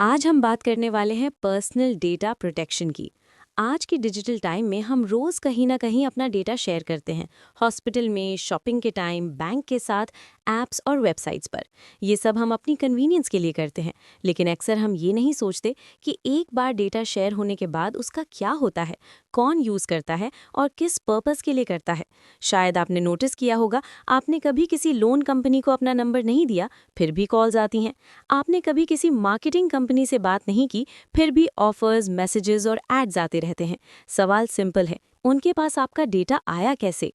आज हम बात करने वाले हैं पर्सनल डेटा प्रोटेक्शन की। आज के डिजिटल टाइम में हम रोज़ कहीं ना कहीं अपना डेटा शेयर करते हैं। हॉस्पिटल में, शॉपिंग के टाइम, बैंक के साथ, ऐप्स और वेबसाइट्स पर। ये सब हम अपनी कन्वीनियंस के लिए करते हैं, लेकिन अक्सर हम ये नहीं सोचते कि एक बार डेटा शेयर होने के बाद उसका क्या होता है, कौन यूज़ करता है और किस पर्पस के लिए करता है। शायद आपने नोटिस किया होगा, आपने कभी किसी लोन कंपनी को अपना नंबर नहीं दिया, फिर भी कॉल्स आती हैं। आपने कभी किसी मार्केटिंग कंपनी से बात नहीं की, फिर भी ऑफर्स, मैसेजेस और एड्स आते रहते हैं। सवाल सिंपल है, उनके पास आपका डेटा आया कैसे?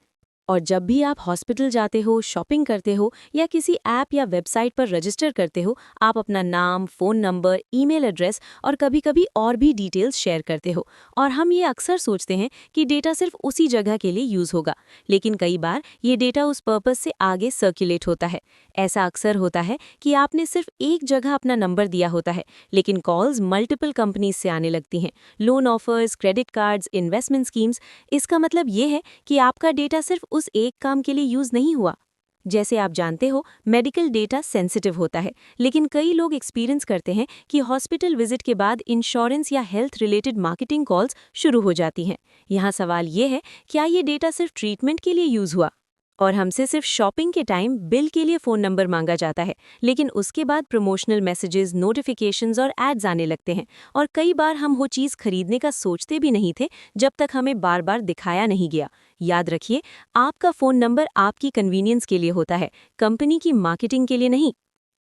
और जब भी आप हॉस्पिटल जाते हो, शॉपिंग करते हो या किसी ऐप या वेबसाइट पर रजिस्टर करते हो, आप अपना नाम, फ़ोन नंबर, ईमेल एड्रेस और कभी-कभी और भी डिटेल्स शेयर करते हो। और हम ये अक्सर सोचते हैं कि डेटा सिर्फ उसी जगह के लिए यूज़ होगा, लेकिन कई बार ये डेटा उस पर्पस से आगे सर्कुलेट होता है। ऐसा अक्सर होता है कि आपने सिर्फ एक जगह अपना नंबर दिया होता है, लेकिन कॉल्स मल्टीपल कंपनीज से आने लगती हैं। Loan offers, credit cards, investment schemes. इसका मतलब ये है कि आपका डेटा सिर्फ उस एक काम के लिए यूज नहीं हुआ। जैसे आप जानते हो, मेडिकल डेटा सेंसिटिव होता है, लेकिन कई लोग एक्सपीरियंस करते हैं कि हॉस्पिटल विजिट के बाद इंश्योरेंस या हेल्थ रिलेटेड मार्केटिंग कॉल्स शुरू हो जाती हैं। यहाँ सवाल ये है, क्या ये डेटा सिर्फ ट्रीटमेंट के लिए यूज हुआ? और हमसे सिर्फ शॉपिंग के टाइम बिल के लिए फ़ोन नंबर मांगा जाता है, लेकिन उसके बाद प्रमोशनल मैसेजेस, नोटिफिकेशंस और एड्स आने लगते हैं। और कई बार हम वो चीज़ खरीदने का सोचते भी नहीं थे, जब तक हमें बार बार दिखाया नहीं गया। याद रखिए, आपका फ़ोन नंबर आपकी कन्वीनियंस के लिए होता है, कंपनी की मार्केटिंग के लिए नहीं।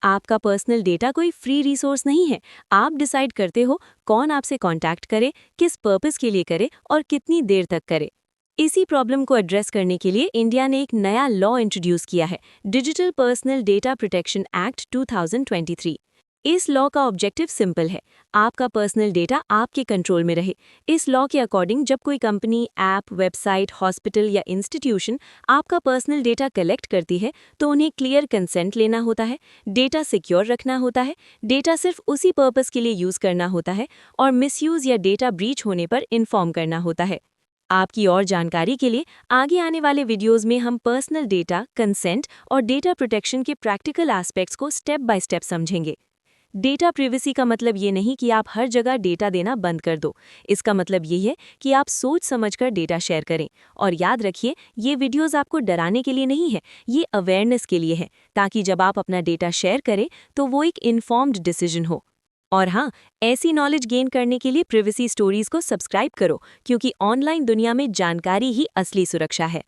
आपका पर्सनल डेटा कोई फ्री रिसोर्स नहीं है। आप डिसाइड करते हो कौन आपसे कांटेक्ट करे, किस पर्पस के लिए करे और कितनी देर तक करे। इसी प्रॉब्लम को एड्रेस करने के लिए इंडिया ने एक नया लॉ इंट्रोड्यूस किया है, digital personal data protection act 2023। इस लॉ का ऑब्जेक्टिव सिंपल है, आपका पर्सनल डेटा आपके कंट्रोल में रहे। इस लॉ के अकॉर्डिंग जब कोई कंपनी, ऐप, वेबसाइट, हॉस्पिटल या इंस्टीट्यूशन आपका पर्सनल डेटा कलेक्ट करती है, तो उन्हें क्लियर कंसेंट लेना होता है, डेटा सिक्योर रखना होता है, डेटा सिर्फ उसी पर्पस के लिए यूज करना होता है और मिसयूज या डेटा ब्रीच होने पर इन्फॉर्म करना होता है। आपकी और जानकारी के लिए आगे आने वाले वीडियोस में हम पर्सनल डेटा, कंसेंट और डेटा प्रोटेक्शन के प्रैक्टिकल एस्पेक्ट्स को स्टेप बाय स्टेप समझेंगे। डेटा प्रिवेसी का मतलब ये नहीं कि आप हर जगह डेटा देना बंद कर दो। इसका मतलब ये है कि आप सोच समझकर डेटा शेयर करें। और याद रखिए, ये वीडियोस आपको डराने के लिए नहीं है, ये अवेयरनेस के लिए है, ताकि जब आप अपना डेटा शेयर करें तो वो एक इन्फॉर्म्ड डिसीजन हो। और हाँ, ऐसी नॉलेज गेन करने के लिए प्रिवेसी स्टोरीज को सब्सक्राइब करो, क्योंकि ऑनलाइन दुनिया में जानकारी ही असली सुरक्षा है।